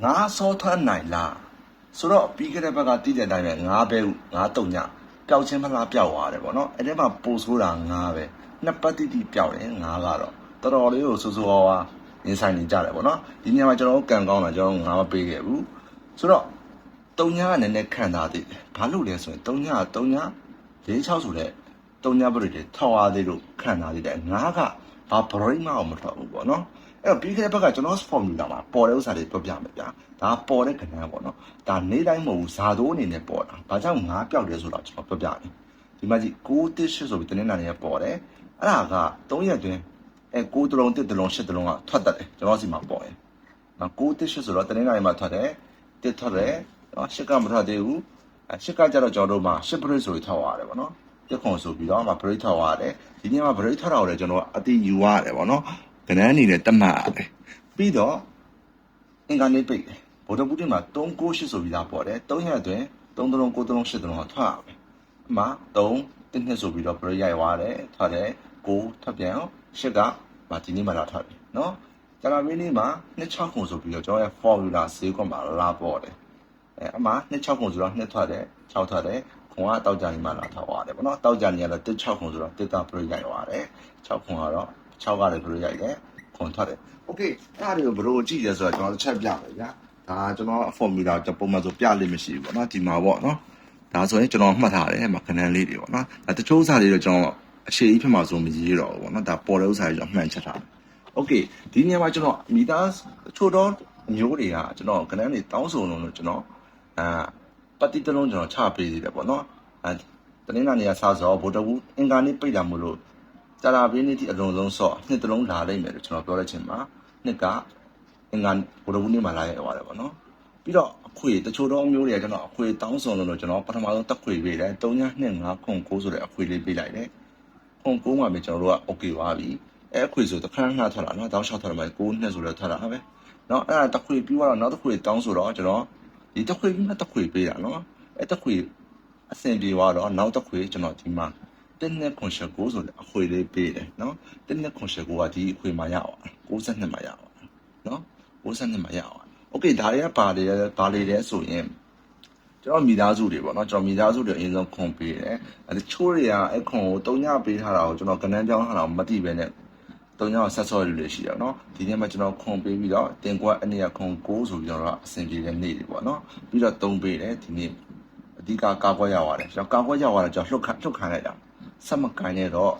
ငါစောထွက်နိုင်လားဆိုတော့ပြီးခဲ့တဲ့ဘက်ကတည်တဲ့အတိုင်းပဲငါပဲငါတုံညပျောက်ချင်းမလားပျောက်သွားတယ်ပေါ့နော်အဲ့ဒီမှာပို့ဆိုတာငါပဲနှစ်ပတ်တိတိပျောက်တယ်ငါကတော့တော်တော်လေးကိုစိုးစိုးဝါးဝါနေဆိုင်နေကြတယ်ပေါ့နော်ဒီညမှာကျွန်တော်တို့ကံကောင်းတာကျွန်တော်ငါမပေးခဲ့ဘူးဆိုတော့တုံညကလည်းနည်းခံထားသေးတယ်ဘာလို့လဲဆိုရင်တုံည46ဆိုတဲ့တုံညပရိတွေထောက်အားသေးလို့ခံထားသေးတယ်ငါကဘာဘရိတ်မအောင်မထွက်ဘူးပေါ့နော်အဲ့တော့ပြီးခဲ့တဲ့ဘက်ကကျွန်တော် formula မှာပေါ်တဲ့ဥစ္စာတွေပြောပြမယ်ဗျာဒါပေါ်တဲ့ကဏ္ဍပေါ့နော်ဒါနေ့တိုင်းမဟုတ်ဘူးဇာတိုးအနေနဲ့ပေါ်တာဘာကြောင့်ငါပျောက်တယ်ဆိုတာကျွန်တော်ပြောပြမယ်ဒီမှာကြည့်6-8ဆိုပြီးတင်းနေတာနေပေါ်တယ်အဲ့ဒါက3ရက်တွင်9တလုံး1တလုံး8တလုံးကထွက်တတ်တယ်ကျွန်တော်စီမှာပေါ်ရင်နော်6-8ဆိုတော့တင်းနေတာနေမှာထွက်တယ်1ထွက်တယ်နော်8ကမထွက်သေးဘူး8ကကြတော့ကျွန်တော်တို့မှာ8 break ဆိုပြီးထောက်ရတယ်ပေါ့နော်1ခွန်ဆိုပြီးတော့မှာ break ထောက်ရတယ်ဒီနေ့မှာ break ထောက်တာကိုလည်းကျွန်တော်အတိယူရတယ်ပေါ့နော်ကဏ္ဍအနေနဲ့တတ်မှတ်ရတယ်ပြီးတော့အင်္ဂါနေ့ပိတ်တယ်ဗုဒ္ဓဘုရားမှာ3-9-8ဆိုပြီးသားပေါ်တယ်3ရက်အတွင်း3တလုံး9တလုံး8တလုံးကထွက်ရမယ်အမှ3-2ဆိုပြီးတော့ break ရိုက်သွားတယ်ထွက်တယ်9ထွက်ပြန်8ကဒီနေ့မှလာထွက်ပြီနော်ကျန်တာမင်းနေ့မှာ26ခွန်ဆိုပြီးတော့ကျွန်တော်ရဲ့ formula ဈေးကွက်မှာလာပေါ်တယ်အမှ26ခွန်ဆိုတော့2ထွက်တယ်6ထွက်တယ်ခွန်ကတောက်ကြနေမှလာထောက်ရတယ်ပေါ့နော်တောက်ကြနေရတော့16ခွန်ဆိုတော့1တာ break ရိုက်သွားတယ်6ခွန်ကတော့6ကလည်း break ရိုက်တယ်ခွန်ထွက်တယ်โอเคအဲ့ဒါတွေကိုဘယ်လိုကြည့်လဲဆိုတော့ကျွန်တော်တစ်ချက်ပြမယ်ဗျာဒါကျွန်တော် formula ကျွန်တော်ပုံမှန်ဆိုပြလိမ့်မရှိဘူးပေါ့နော်ဒီမှာပေါ့နော်ဒါဆိုရင်ကျွန်တော်မှတ်ထားတယ်မှာခဏလေးတွေပေါ့နော်ဒါတချို့ဥစ္စာတွေတော့ကျွန်တော်အခြေအဖြစ်မှာဆိုမရေးတော့ဘူးပေါ့နော်ဒါပေါ်တဲ့ဥစ္စာတွေကျွန်တော်မှန်ချက်ထားတယ်โอเคဒီနေရာမှာကျွန်တော်မိသားတချို့တော့မျိုးတွေကကျွန်တော်ခဏလေးတောင်းဆိုလို့ကျွန်တော်ပတ်တိတလုံးကျွန်တော်ချပေးသေးတယ်ပေါ့နော်တနင်္လာနေ့ကစားစောဗုဒ္ဓဘူးအင်္ဂါနေ့ပိတ်တာမို့လို့ကြာလာပြီးနေ့ဒီအလုံးစုံဆော့နှစ်တလုံးလာလိုက်မယ်လို့ကျွန်တော်ပြောတဲ့ချိန်မှာနှစ်ကအင်္ဂါဗုဒ္ဓဘူးနေ့မှာလာရသွားတယ်ပေါ့နော်ပြီးတော့အခွေတချို့တော့မျိုးတွေကကျွန်တော်အခွေတောင်းဆိုလို့ကျွန်တော်ပထမဆုံးတက်ခွေပေးတယ်3ည2 5ခွန်9ဆိုတဲ့အခွေလေးပေးလိုက်တယ်ခွန်9မှာပဲကျွန်တော်တို့က okay ပါပြီအဲ့အခွေဆိုတခါနှာထွက်လာနော်တောင်းလျှောက်ထွက်လာမယ်9နှစ်ဆိုလည်းထွက်လာပဲနော်အဲ့ဒါတက်ခွေပြီးတော့နောက်တစ်ခွေတောင်းဆိုတော့ကျွန်တော်ဒီတက်ခွေပြီးမှတက်ခွေပေးတာနော်အဲ့တက်ခွေအဆင်ပြေသွားတော့နောက်တစ်ခွေကျွန်တော်ဒီမှာ1ခွန်9ဆိုတဲ့အခွေလေးပေးတယ်နော်1ခွန်9ကဒီအခွေမှာရအောင်62မှာရအောင်နော်62မှာရအောင်โอเคဒါတွေကဘာတွေလဲဆိုရင်ကျွန်တော်မိသားစုတွေပေါ့နော်ကျွန်တော်မိသားစုတွေအရင်ဆုံးခွန်ပေးတယ်တချို့တွေကအဲ့ခွန်ကို3ညပေးထားတာကိုကျွန်တော်ကဏ္ဍပြောင်းထားတာမသိပဲနဲ့3ညဆက်ဆော့လူတွေရှိတယ်နော်ဒီနေ့မှကျွန်တော်ခွန်ပေးပြီးတော့တင်ကွက်အနေနဲ့ခွန်9ဆိုပြီးတော့အဆင်ပြေတဲ့နေ့တွေပေါ့နော်ပြီးတော့3ပေးတယ်ဒီနေ့အဓိကကာကွယ်ရပါတယ်ကျွန်တော်ကာကွယ်ရပါတယ်ကျွန်တော်လှုပ်ခံလိုက်တာဆက်မကန်နေတော့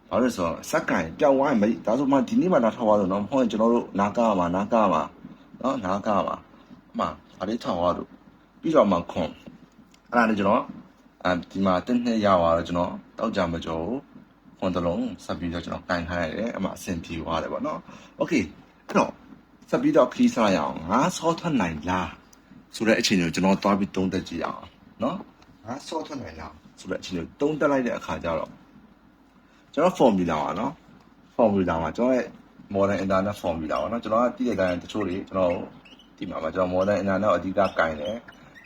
ဘာလို့ဆိုစက်ကင်ပျောက်သွားရင်ဒါဆိုမှဒီနေ့မှလာထောက်သွားလို့နော်မဟုတ်ရင်ကျွန်တော်တို့နာကားမှာနော်နာကားမှာအမှဒါလေးထောက်သွားလို့ပြီးတော့မှခွန်အဲ့ဒါလည်းကျွန်တော်ဒီမှာတင်းနှစ်ရသွားတော့ကျွန်တော်တောက်ကြမကြောခွန်တလုံးဆက်ပြီးတော့ကျွန်တော်ကန်ခိုင်းရတယ်အမှအဆင်ပြေသွားတယ်ပေါ့နော်โอเคအဲ့တော့ဆက်ပြီးတော့ခီးစားရအောင်ငါဆောထွက်နိုင်လားဆိုတဲ့အချိန်ကိုကျွန်တော်တွားပြီးတုံးတက်ကြည့်အောင်နော်ငါဆောထွက်နိုင်လားဆိုတဲ့အချိန်ကိုတုံးတက်လိုက်တဲ့အခါကျတော့ကျွန်တော် formula ပါနော် formula မှာကျွန်တော်ရဲ့ modern internet formula ပါနော်ကျွန်တော်ကတည်တဲ့အတိုင်းတချို့တွေကျွန်တော်ဒီမှာကျွန်တော် modern internet အဓိကကင်တယ်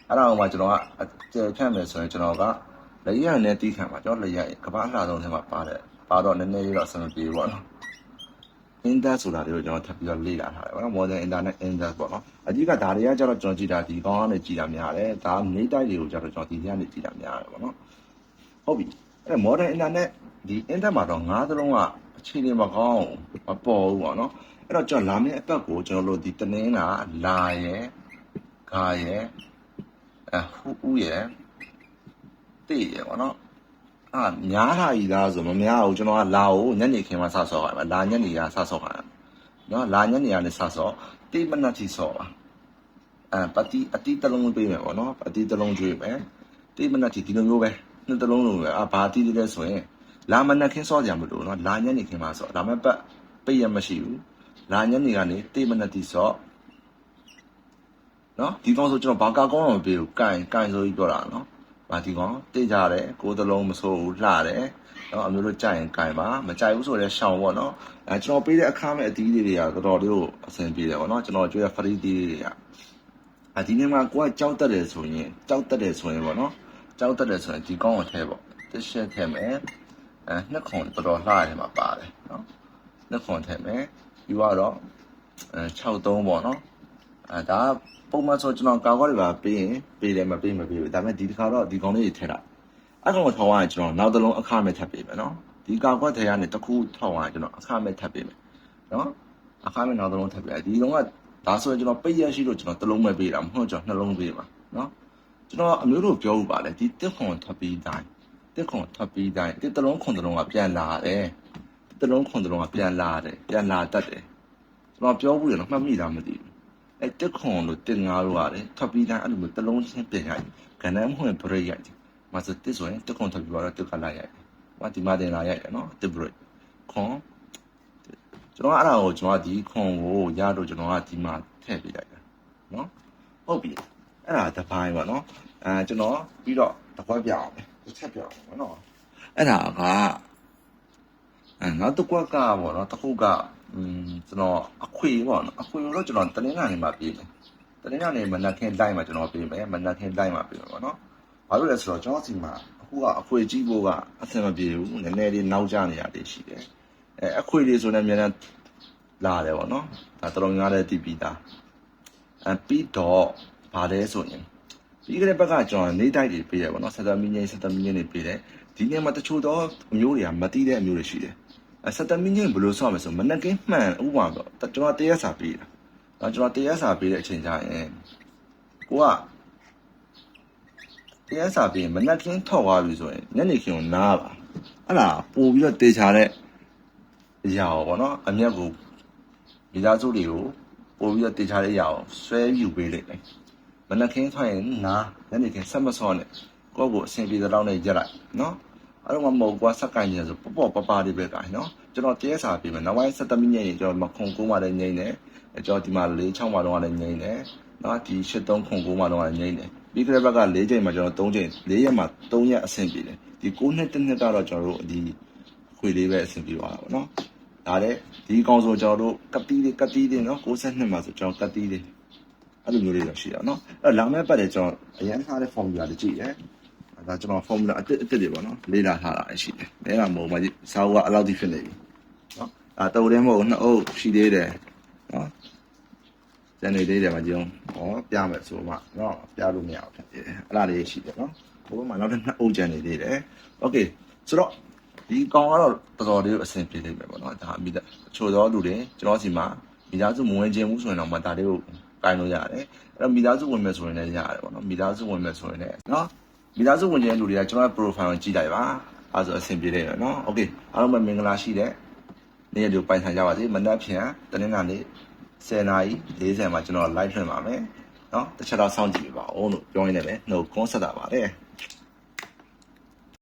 အဲ့ဒါမှကျွန်တော်ကအကျယ်ဖြန့်မယ်ဆိုရင်ကျွန်တော်ကလက်ရနဲ့တီးခံပါကျွန်တော်လက်ရကဘာအလှဆုံးထဲမှာပါတယ်ပါတော့နည်းနည်းလေးတော့ဆင်ပြေပေါ့နော် index ဆိုတာတွေကိုကျွန်တော်ထပ်ပြီးတော့လေ့လာထားတယ်ပေါ့နော် modern internet index ပေါ့နော်အဓိကဒါတွေကကျတော့ကျွန်တော်ကြည့်တာဒီကောင်းကနေကြည့်တာများတယ်ဒါနေတိုက်တွေကိုကျတော့ကျွန်တော်ဒီကနေကြည့်တာများတယ်ပေါ့နော်ဟုတ်ပြီအဲ့ modern internet ဒီ index မှာတော့9သလုံးကအခြေအနေမကောင်းမပေါ်ဘူးပေါ့နော်အဲ့တော့ကျွန်တော်လာမယ့်အပတ်ကိုကျွန်တော်တို့ဒီတနင်္လာရယ်ခါရယ်ဟူရယ်တေးရယ်ပေါ့နော်များလာကြီးလားဆိုမများဘူးကျွန်တော်ကလာကိုညနေခင်းမှစဆော့ရမှာလာညနေကစဆော့ရနော်လာညနေကလည်းစဆော့တေးမနက်ထိဆော့ပါပတိအတိတလုံးပေးမယ်ပေါ့နော်အတိတလုံးကျွေးမယ်တေးမနက်ထိဒီလိုမျိုးပဲနှစ်တလုံးလုံးပဲဘာတိလဲဆိုရင်လာမနက်ခင်းဆော့ကြမလို့နော်လာညနေခင်းမှဆော့ဒါမဲ့ပတ်ပိတ်ရမရှိဘူးလာညနေကနေတေးမနက်ထိဆော့နော်ဒီကောင်ဆိုကျွန်တော်ဘာကာကောင်းအောင်မပေးဘူးကန်ဆိုပြီးပြောတာနော်ဒီကောင်တေးကြတယ်ကိုယ်တလုံးမစိုးဘူးလှတယ်နော်အမျိုးတို့ကြိုက်ရင်ကင်ပါမကြိုက်ဘူးဆိုတော့ရှောင်ပေါ့နော်ကျွန်တော်ပေးတဲ့အခါမဲ့အသီးလေးတွေကတော်တော်လေးကိုအဆင်ပြေတယ်ပေါ့နော်ကျွန်တော်ကြွေးရ free တီးလေးတွေကဒီနေ့မှာကိုကကြောက်တက်တယ်ဆိုရင်ပေါ့နော်ကြောက်တက်တယ်ဆိုရင်ဒီကောင်းကိုထဲပေါ့တစ်ချက်ထဲမယ်နှစ်ခွန်တော်တော်လှရတယ်မှာပါတယ်နော်နှစ်ခွန်ထဲမယ်ပြီးတော့63ပေါ့နော် ဒါပုံမှန်ဆိုကျွန်တော်ကာကွယ်တွေပါပေးရင်ပေးတယ်မပေးမပေးဘူးဒါပေမဲ့ဒီတစ်ခါတော့ဒီကောင်လေးတွေထည့်လိုက်အဲ့ကောင်ကိုထောင်းရရင်ကျွန်တော်နောက်တစ်လုံးအခမဲ့ထပ်ပေးမယ်နော်ဒီကာကွယ်ထဲကနေတစ်ခုထောင်းရရင်ကျွန်တော်အခမဲ့ထပ်ပေးမယ်နော်အခမဲ့နောက်တစ်လုံးထပ်ပေးဒီကောင်ကဒါဆိုရင်ကျွန်တော်ပိတ်ရရှိလို့ကျွန်တော်တစ်လုံးပဲပေးတာမဟုတ်ကျွန်တော်နှလုံးပေးပါနော်ကျွန်တော်အမျိုးတို့ပြောဥပါလေဒီတစ်ခွန်ထပ်ပြီးတိုင်းတစ်ခွန်ထပ်ပြီးတိုင်းတစ်တစ်လုံးခွန်တစ်လုံးကပြန်လာတယ်တစ်လုံးခွန်တစ်လုံးကပြန်လာတယ်ပြန်လာတတ်တယ်ကျွန်တော်ပြောဘူးရတော့မှတ်မိတာမသိဘူးအဲ့တက်ခွန်လို့တင်ငါတို့ရတယ်ထပ်ပြီးတိုင်းအဲ့လိုမျိုးတစ်လုံးချင်းပြင်ရိုက်ကဏ္ဍမဝင်ဘရိတ်ရိုက်တယ်မစတစ်ဆိုရင်တက်ခွန်ထပ်ပြီးတော့တက်ကလာရိုက်တယ်ဟောဒီမှာတင်လာရိုက်တယ်နော်တက်ဘရိတ်ခွန်ကျွန်တော်အဲ့ဒါကိုကျွန်တော်ဒီခွန်ကိုရတော့ကျွန်တော်ကဒီမှာထည့်ပေးလိုက်တယ်နော်ဟုတ်ပြီအဲ့ဒါတစ်ပိုင်းပါနော်ကျွန်တော်ပြီးတော့တစ်ခွက်ပြအောင်တစ်ချက်ပြအောင်နော်အဲ့ဒါကနောက်တစ်ခွက်ကပေါ့နော်တစ်ခုကကျွန်တော်အခွေပေါ့နော်အခွေတော့ကျွန်တော်တနင်္လာနေ့မှာပေးမယ်တနင်္လာနေ့မနက်ခင်းတိုင်းမှာကျွန်တော်ပေးမယ်မနက်ခင်းတိုင်းမှာပေးမယ်ပေါ့နော်ဘာလို့လဲဆိုတော့ကျွန်တော်စီမှာအခုကအခွေကြီးဖို့ကအဆင်မပြေဘူးနည်းနည်းလေးနောက်ကျနေရတယ်ရှိတယ်အခွေလေးဆိုနေမြန်မြန်လာတယ်ပေါ့နော်ဒါတော်တော်များတဲ့တီးပြီးသားပြီးတော့ဗာလဲဆိုရင်ပြီးကြတဲ့ဘက်ကကျွန်တော်နေတိုက်တွေပေးရပေါ့နော်7 မိနစ်နေပေးတယ်ဒီနေ့မှာတချို့တော့အမျိုးတွေကမတီးတဲ့အမျိုးတွေရှိတယ်7 မိနစ်ဘယ်လိုဆော့မလဲဆိုမနက်ကင်းမှန်ဥပမာတော့ကျွန်တော်တရားစာပေးတာတော့ကျွန်တော်တရားစာပေးတဲ့အချိန်ကျရင်ကိုကတရားစာပေးရင်မနက်ကင်းထောက်သွားပြီဆိုရင်ညနေခင်းကိုနားပါအဲ့ဒါပို့ပြီးတော့တေချာတဲ့အရာပေါ့နော်အမျက်ကိုမိသားစုတွေကိုပို့ပြီးတော့တေချာတဲ့အရာကိုဆွဲယူပေးလိုက်တယ်မနက်ခင်းထွက်ရင်နားညနေခင်းဆက်မစောနဲ့ကိုယ့်ကိုအဆင်ပြေတဲ့လောက်နဲ့ရက်လိုက်နော်အဲ့တော့မဟုတ်ကွာစက်ကိုင်းနေဆိုပေါ့ပပလေးပဲကိုင်းနော်ကျွန်တော်တရားစာပေးမယ်နောက်ပိုင်း7 မိနစ်ရင်ကျွန်တော်မခုံ9မှာလည်းငိမ့်တယ်ကျွန်တော်ဒီမှာ4 6မှာတော့လည်းငိမ့်တယ်နော်ဒီ8 3ခုံ9မှာတော့လည်းငိမ့်တယ်ပြီးကြတဲ့ဘက်က4ချိန်မှာကျွန်တော်3ချိန်4ရက်မှာ3ရက်အဆင်ပြေတယ်ဒီ9နှစ်1နှစ်ကတော့ကျွန်တော်တို့ဒီခွေလေးပဲအဆင်ပြေသွားတာပေါ့နော်ဒါလည်းဒီကောင်ဆိုကျွန်တော်တို့ကတိလေးနော်62မှာဆိုကျွန်တော်ကတိလေးအဲ့လိုမျိုးလေးတော့ရှိတာနော်အဲ့လာမဲ့ပတ်တယ်ကျွန်တော်အရင်ထားတဲ့ formula လေးကြည့်ရဲဒါကျွန်တော် formula အစ်တွေပေါ့နော်လေးလာထားတာရှိတယ်။ဒါကမဟုတ်ဘူး။စာအုပ်ကအလောက်ထိဖြစ်နေပြီ။နော်။ဒါတုံးတယ်မဟုတ်2အုပ်ရှိသေးတယ်။နော်။ကျန်နေသေးတယ်မကြုံ။ဟောပြမယ်ဆိုမှနော်ပြလို့မရအောင်ဖြစ်တယ်။အဲ့ဒါလေးရှိတယ်နော်။ဟိုမှာနောက်ထပ်2အုပ်ကျန်နေသေးတယ်။ Okay ဆိုတော့ဒီကောင်ကတော့တော်တော်လေးအဆင်ပြေနေမယ်ပေါ့နော်။ဒါမိသားချို့သောလူတွေကျွန်တော်စီမှာမိသားစုမဝင်ခြင်းဘူးဆိုရင်တော့မဒါလေးကိုကိုင်လို့ရတယ်။အဲ့တော့မိသားစုဝင်မယ်ဆိုရင်လည်းရတယ်ပေါ့နော်။မိသားစုဝင်မယ်ဆိုရင်လည်းနော်မိသားစုဝင်ခြင်းလူတွေကကျွန်တော်ရဲ့ profile ကိုကြည့်လိုက်ပါအဲဆိုအဆင်ပြေတယ်နော်โอเคအားလုံးပဲမင်္ဂလာရှိတဲ့နေ့ရက်တွေပိုင်ဆိုင်ကြပါစေမနက်ဖြန်တနင်္လာနေ့10:40မှာကျွန်တော် live လွှင့်ပါမယ်နော်တစ်ချက်တော့စောင့်ကြည့်ပါဦးလို့ပြောရင်းနဲ့ပဲနှုတ်ခွန်းဆက်တာပါတယ်